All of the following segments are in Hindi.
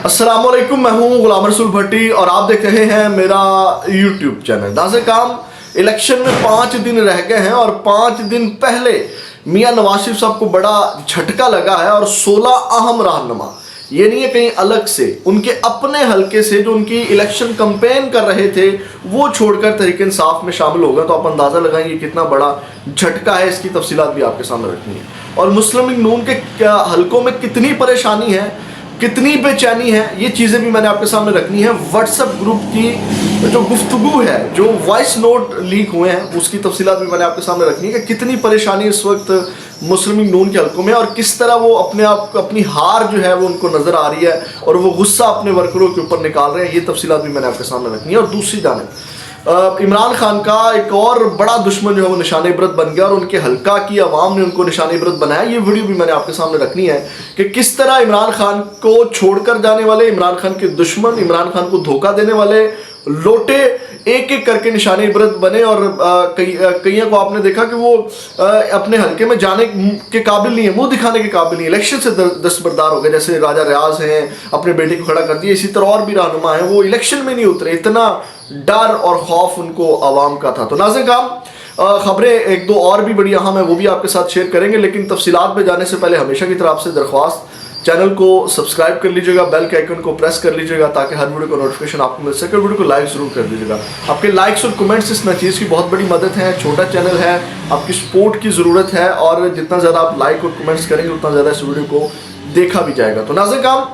अस्सलामुअलैकुम, मैं हूं गुलाम रसूल भट्टी और आप देख रहे हैं मेरा यूट्यूब चैनल। नाज़िर काम, इलेक्शन में 5 दिन रह गए हैं और 5 दिन पहले मियां नवाज शरीफ साहब को बड़ा झटका लगा है और 16 अहम रहनुमा, ये नहीं है कहीं अलग से, उनके अपने हलके से जो उनकी इलेक्शन कैंपेन कर रहे थे वो छोड़कर तहरीक इंसाफ में शामिल हो गए। तो आप अंदाज़ा लगाएंगे कितना बड़ा झटका है। इसकी तफसीलात भी आपके सामने रखनी है और मुस्लिम लीग नून के हलकों में कितनी परेशानी है, कितनी बेचैनी है, ये चीज़ें भी मैंने आपके सामने रखनी है। व्हाट्सएप ग्रुप की जो गुफ्तगू है, जो वॉइस नोट लीक हुए हैं, उसकी तफसीलात भी मैंने आपके सामने रखनी है कि कितनी परेशानी इस वक्त मुस्लिम लीग नून के हलकों में और किस तरह वो अपने आप अपनी हार जो है वो उनको नज़र आ रही है और वो गुस्सा अपने वर्करों के ऊपर निकाल रहे हैं। ये तफसीलात भी मैंने आपके सामने रखनी है। और दूसरी जानिब इमरान खान का एक और बड़ा दुश्मन जो है वो निशान इबरत बन गया और उनके हल्का की आवाम ने उनको निशान इबरत बनाया। ये वीडियो भी मैंने आपके सामने रखनी है कि किस तरह इमरान खान को छोड़कर जाने वाले, इमरान खान के दुश्मन, इमरान खान को धोखा देने वाले लोटे एक एक करके निशान इबरत बने। और कईयों को आपने देखा कि वो अपने हल्के में जाने के काबिल नहीं है, मुंह दिखाने के काबिल नहीं है, इलेक्शन से दस्तबरदार हो गए। जैसे राजा रियाज हैं, अपने बेटे को खड़ा कर दिया। इसी तरह और भी रहनुमा हैं, वो इलेक्शन में नहीं उतरे, इतना डर और खौफ उनको आवाम का था। तो नाज़िर काम, खबरें एक दो और भी बड़ी अहम है, वो भी आपके साथ शेयर करेंगे, लेकिन तफसीलात में जाने से पहले हमेशा की तरह आपसे दरख्वास्त, चैनल को सब्सक्राइब कर लीजिएगा, बेल के आइकन को प्रेस कर लीजिएगा ताकि हर वीडियो का नोटिफिकेशन आपको मिल सके। वीडियो को लाइक जरूर कर दीजिएगा। आपके लाइक्स और कमेंट्स इस चीज़ की बहुत बड़ी मदद है। छोटा चैनल है, आपकी सपोर्ट की ज़रूरत है और जितना ज़्यादा आप लाइक और कमेंट्स करेंगे उतना ज़्यादा इस वीडियो को देखा भी जाएगा। तो नाज़िर काम,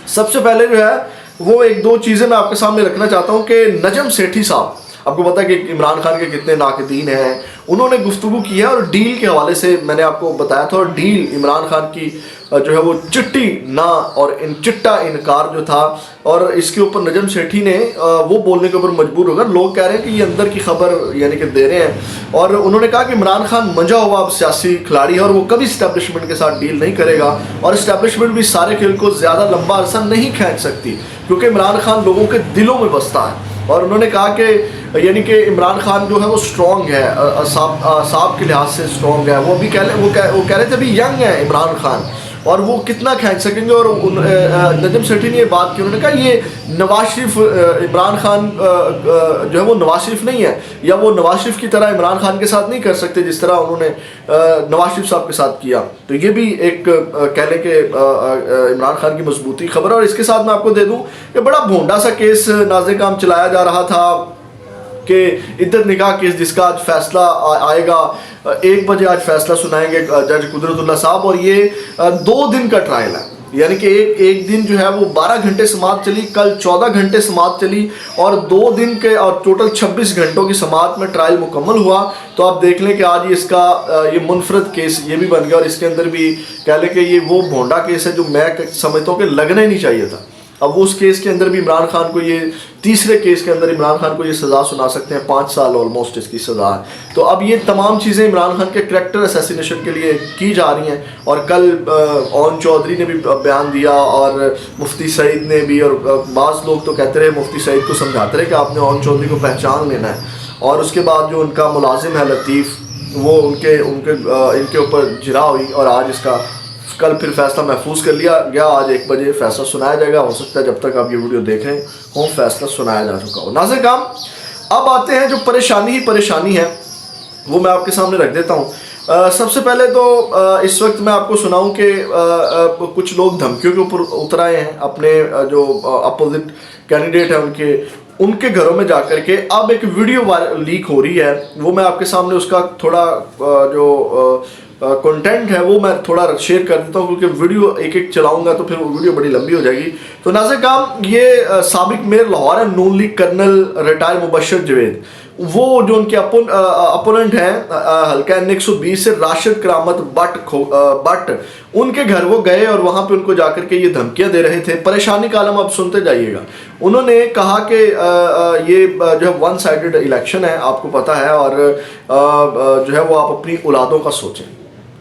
सबसे पहले जो है वो एक दो चीज़ें मैं आपके सामने रखना चाहता हूँ कि नजम सेठी साहब, आपको पता है कि इमरान खान के कितने नाकदीन हैं, उन्होंने गुफ्तगू की है और डील के हवाले से मैंने आपको बताया था। और डील इमरान खान की जो है वो चिट्टी ना और चिट्टा इनकार जो था, और इसके ऊपर नजम सेठी ने वो बोलने के ऊपर मजबूर होकर, लोग कह रहे हैं कि ये अंदर की खबर यानी कि दे रहे हैं। और उन्होंने कहा कि इमरान खान मंजा हुआ अब सियासी खिलाड़ी है और वो कभी इस्टेब्लिशमेंट के साथ डील नहीं करेगा और इस्टेब्लिशमेंट भी सारे खेल को ज़्यादा लंबा अरसा नहीं खींच सकती क्योंकि इमरान खान लोगों के दिलों में बसता है। और उन्होंने कहा कि यानी कि इमरान खान जो है वो स्ट्रॉन्ग है, साहब के लिहाज से स्ट्रॉन्ग है। वो अभी वो कह रहे थे अभी यंग है इमरान खान और वो कितना खींच सकेंगे। और नजम सेठी ने ये बात की, उन्होंने कहा ये नवाज शरीफ, इमरान खान जो है वो नवाज शरीफ नहीं है, या वो नवाज शरीफ की तरह इमरान खान के साथ नहीं कर सकते जिस तरह उन्होंने नवाज शरीफ साहब के साथ किया। तो ये भी एक कह लें कि इमरान खान की मजबूती खबर है। और इसके साथ मैं आपको दे दूँ कि बड़ा भोंडा सा केस नाज़िर काम चलाया जा रहा था कि इद्दत निकाह केस, जिसका आज फैसला आएगा 1 बजे, आज फैसला सुनाएंगे जज कुदरतुल्लाह साहब। और ये 2 दिन का ट्रायल है, यानी कि एक दिन जो है वो 12 घंटे समाअत चली, कल 14 घंटे समाअत चली और 2 दिन के और टोटल 26 घंटों की समाअत में ट्रायल मुकम्मल हुआ। तो आप देख लें कि आज इसका ये मुनफरद केस ये भी बन गया और इसके अंदर भी कह लें कि ये वो भोंडा केस है जो मैं समझता हूँ कि लगना ही नहीं चाहिए था। अब उस केस के अंदर भी इमरान खान को, ये तीसरे केस के अंदर इमरान खान को ये सज़ा सुना सकते हैं, 5 साल ऑलमोस्ट इसकी सज़ा है। तो अब ये तमाम चीज़ें इमरान खान के करैक्टर असैसिनेशन के लिए की जा रही हैं। और कल ओन चौधरी ने भी बयान दिया और मुफ्ती सईद ने भी, और बाज़ लोग तो कहते रहे, मुफ्ती सईद को समझाते रहे कि आपने ओन चौधरी को पहचान लेना है। और उसके बाद जो उनका मुलाजिम है लतीफ़, वो इनके ऊपर जिरा हुई और आज इसका कल फिर फैसला महफूज कर लिया गया। आज 1 बजे फैसला सुनाया जाएगा। हो सकता है जब तक आप ये वीडियो देख रहे हो फैसला सुनाया जा चुका हो। नाज़िर काम, अब आते हैं जो परेशानी ही परेशानी है वो मैं आपके सामने रख देता हूँ। सबसे पहले तो इस वक्त मैं आपको सुनाऊं कि कुछ लोग धमकियों के ऊपर उतर आए हैं। अपने जो अपोजिट कैंडिडेट हैं उनके घरों में जाकर के अब एक वीडियो लीक हो रही है। वो मैं आपके सामने उसका थोड़ा जो कंटेंट है वो मैं थोड़ा शेयर कर देता हूँ क्योंकि वीडियो एक एक चलाऊंगा तो फिर वो वीडियो बड़ी लंबी हो जाएगी। तो नाज़िर काम, ये साबिक मेयर लाहौर है, Noon league colonel retired Mubashar Javed, वो जो उनके अपोनेंट हैं हल्का N120 से राशिद करामत बट उनके घर वो गए और वहाँ पे उनको जाकर के ये धमकियाँ दे रहे थे। परेशानी का आलम अब सुनते जाइएगा। उन्होंने कहा कि ये जो है 1 साइडेड इलेक्शन है, आपको पता है, और जो है वो आप अपनी औलादों का सोचें,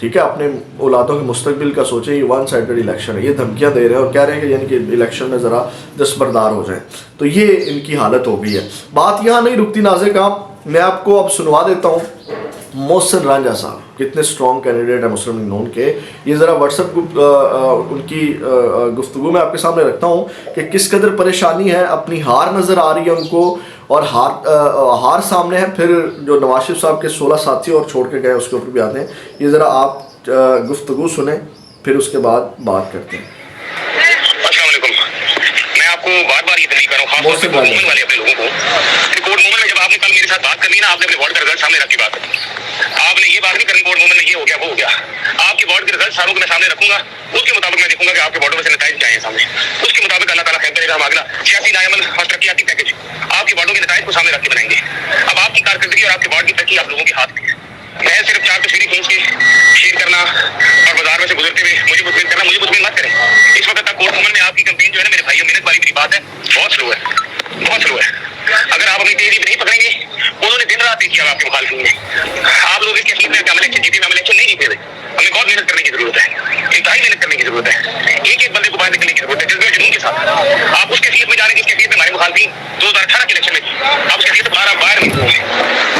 ठीक है, अपने औलादों के मुस्तकबिल का सोचें। ये 1 साइडेड इलेक्शन है, ये धमकियां दे रहे हैं और कह रहे हैं कि यानी कि इलेक्शन में ज़रा दस्तबरदार हो जाए। तो ये इनकी हालत हो गई है। बात यहाँ नहीं रुकती नाज़िर काम, मैं आपको अब सुनवा देता हूँ मोहसिन रांझा साहब। कितने स्ट्रॉन्ग कैंडिडेट हैं मुस्लिम लीग नून के, ये ज़रा व्हाट्सएप ग्रुप उनकी गुफ्तगू में आपके सामने रखता हूँ कि किस कदर परेशानी है, अपनी हार नज़र आ रही है उनको, और हार सामने है। फिर जो नवाज शरीफ साहब के 16 साथी और छोड़ के गए उसके ऊपर भी आते हैं। ये ज़रा आप गुफ्तगू सुने, फिर उसके बाद बात करते हैं। मैं आपको बार बार ये दलील कर रहा हूँ, खासतौर से कोर्ट मूवमेंट वाले अपने लोगों को, कोर्ट मूवमेंट में जब आपने कल मेरे साथ बात करनी ना, आपने अपने वार्ड का रिजल्ट सामने रखी बात, आपने ये बात नहीं करनी कोर्ट मूवमेंट में ये हो गया वो हो गया। आपके वार्ड के रिजल्ट सारों को मैं सामने रखूंगा, उसके मुताबिक मैं देखूंगा कि आपके वार्डों में से नताइज क्या है सामने, उसके मुताबिक अल्लाह ताला खैर करेगा, हम अगला सियासी नायमल और तरक्याती पैकेज आपके वार्डों के नताइज को सामने रख के बनाएंगे। अब आपकी कारकर्दगी और आपके वार्ड की तरक्की आप लोगों के हाथ में है। मैं सिर्फ 4 तस्वीरें खींच के शेयर करना और बाजार में से गुजरते हुए मुझे मुतमिन करना, मुझे मुतमिन मत करें। इस वक्त तक कोर्ट मूवमेंट में आपकी कैंपेन जो है ना मेरे भाइयों, मेहनत वाली मेरी बात है, बहुत स्लो है, बहुत स्लो है। अगर आप अपनी तेजी नहीं पकड़ेंगे, उन्होंने दिन रात किया आपके मुखालिफिन में। आप लोग इसके असीम में हम इलेक्शन जीते, हम इलेक्शन नहीं जीते, हमें बहुत मेहनत करने की जरूरत है, इंतहाई मेहनत करने की जरूरत है, एक एक बंदे को बाहर निकलने की जरूरत है जज्बे जुनून के साथ। आप उसके सीट में जाने जिसके सीट में हमारे मुखालिफिन 2018 के इलेक्शन में आप उसके सीट बाहर नहीं हुए,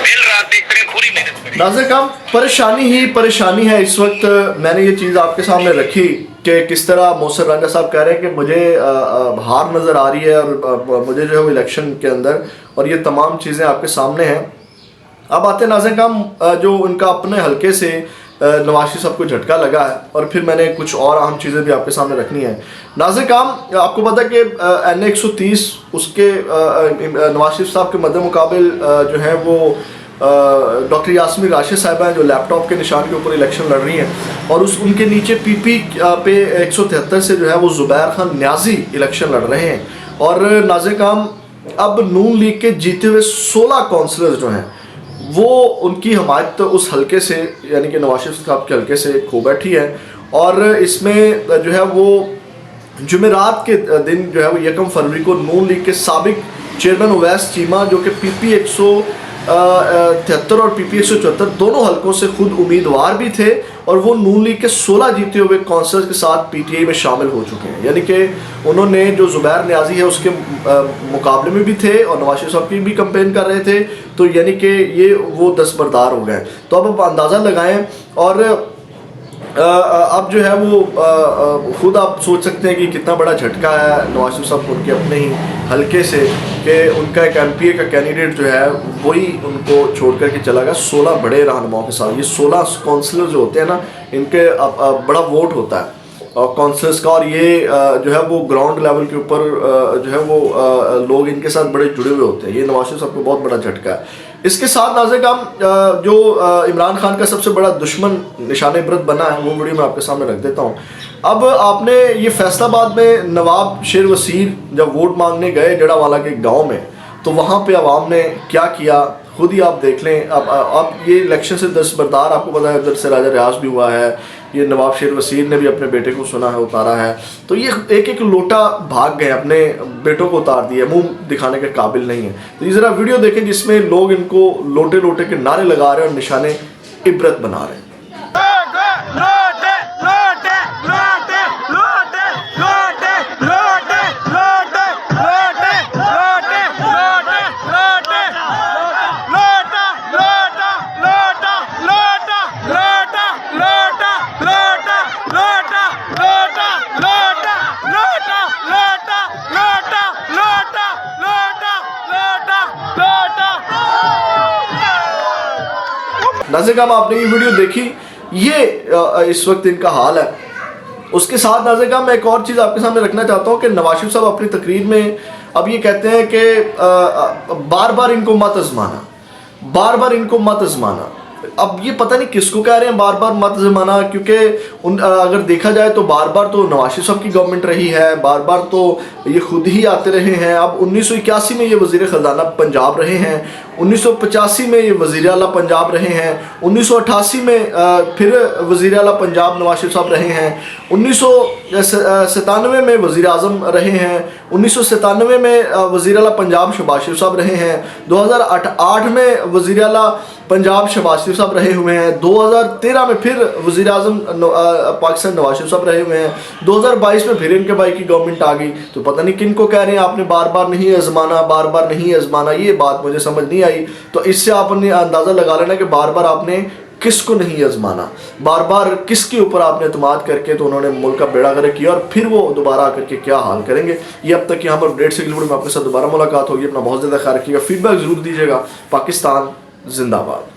दिन रात देखते रहे, पूरी मेहनत करें। नाज़रीन काम परेशानी ही परेशानी है इस वक्त। मैंने ये चीज़ आपके सामने रखी कि किस तरह मोहसिन रांझा साहब कह रहे हैं कि मुझे हार नज़र आ रही है और मुझे जो है वो इलेक्शन के अंदर, और ये तमाम चीज़ें आपके सामने हैं। अब आते हैं नाज़रीन काम, जो उनका अपने हल्के से नवाज शरीफ साहब को झटका लगा है, और फिर मैंने कुछ और अहम चीज़ें भी आपके सामने रखनी है। नाज़रीन काम, आपको पता है कि NA 130 उसके नवाज शरीफ साहब के मद्देमुकाबिल जो है वो डॉक्टर यास्मीन राशिद साहिबा हैं, जो लैपटॉप के निशान के ऊपर इलेक्शन लड़ रही हैं, और उनके नीचे PP पे 173 से जो है वो ज़ुबैर खान न्याजी इलेक्शन लड़ रहे हैं। और नाज़रीन काम, अब नून लीग के जीते हुए 16 काउंसलर जो हैं वो उनकी हमायत उस हल्के से, यानी कि नवाज शरीफ साहब के हल्के से खो बैठी है। और इसमें जो है वो जुमेरात के दिन जो है वो 1 फरवरी को नून लीग के साबिक चेयरमैन उवैस चीमा, जो कि PP 173 और PP 174 दोनों हलकों से खुद उम्मीदवार भी थे, और वो नून लीग के 16 जीते हुए काउंसलर्स के साथ PTI में शामिल हो चुके हैं। यानी कि उन्होंने जो ज़ुबैर न्याजी है उसके मुकाबले में भी थे और नवाज शरीफ साहब की भी कंपेन कर रहे थे, तो यानी कि ये वो दस्तबरदार हो गए। तो अब आप अंदाज़ा लगाएं, और अब जो है वो खुद आप सोच सकते हैं कि कितना बड़ा झटका है नवाज शरीफ साहब को उनके अपने ही हल्के से, कि उनका एक MPA का कैंडिडेट जो है वही उनको छोड़ करके चला गया 16 बड़े रहनुमाओं के साथ। ये 16 काउंसलर जो होते हैं ना, इनके बड़ा वोट होता है काउंसलर्स का, और ये जो है वो ग्राउंड लेवल के ऊपर जो है वो लोग इनके साथ बड़े जुड़े हुए होते हैं। ये नवाज शरीफ साहब को बहुत बड़ा झटका है। इसके साथ नाज़रीन काम, जो इमरान खान का सबसे बड़ा दुश्मन निशान इबरत बना है, वो वीडियो मैं आपके सामने रख देता हूँ। अब आपने ये फैसलाबाद में नवाब शेर वसीर जब वोट मांगने गए जड़ावाला के गांव में, तो वहाँ पे आवाम ने क्या किया खुद ही आप देख लें। अब ये इलेक्शन से दस्तबरदार, आपको पता है उधर से राजा रियाज भी हुआ है, ये नवाब शेर वसीर ने भी अपने बेटे को सुना है उतारा है, तो ये एक एक लोटा भाग गए, अपने बेटों को उतार दिया, मुंह दिखाने के काबिल नहीं है। तो ये ज़रा वीडियो देखें जिसमें लोग इनको लोटे लोटे के नारे लगा रहे हैं और निशाने इबरत बना रहे हैं। नाज़रीन साहब, आपने ये वीडियो देखी, ये इस वक्त इनका हाल है। उसके साथ नाज़रीन साहब मैं एक और चीज़ आपके सामने रखना चाहता हूँ कि नवाज शरीफ साहब अपनी तकरीर में अब ये कहते हैं कि बार बार इनको मत आजमाना, बार बार इनको मत आजमाना। अब ये पता नहीं किसको कह रहे हैं बार बार मत आजमाना, क्योंकि अगर देखा जाए तो बार बार तो नवाज शरीफ साहब की गवर्नमेंट रही है, बार बार तो ये खुद ही आते रहे हैं। अब 1981 में ये वज़ीर ख़जाना पंजाब रहे हैं, 1985 में ये वज़ीर आला पंजाब रहे हैं, 1988 में फिर वज़ीर आला पंजाब नवाज शरीफ साहब रहे हैं, 1997 में वज़ीर आज़म रहे हैं, 1997 में वज़ीर आला पंजाब शहबाज शरीफ साहब रहे हैं, 2008 में वज़ीर आला पंजाब शहबाज शरीफ साहब रहे हुए हैं, 2013 में फिर वज़ीर आज़म पाकिस्तान नवाज शरीफ साहब रहे हुए हैं, 2022 में फिर इनके भाई की गवर्नमेंट आ गई। तो पता नहीं किन को कह रहे हैं आपने बार बार नहीं आजमाना, बार बार नहीं आजमाना, ये बात मुझे समझ नहीं आई। तो इससे आपने अंदाज़ा लगा लेना कि बार बार आपने किसको नहीं आजमाना, बार बार किसके ऊपर आपने एतमाद करके तो उन्होंने मुल्क का बेड़ा गर्क किया और फिर वो दोबारा आकर के क्या हाल करेंगे। ये अब तक यहाँ पर अपडेट से में आपके साथ दोबारा मुलाकात होगी। अपना बहुत ज़्यादा ख्याल रखिएगा, फीडबैक ज़रूर दीजिएगा। पाकिस्तान जिंदाबाद।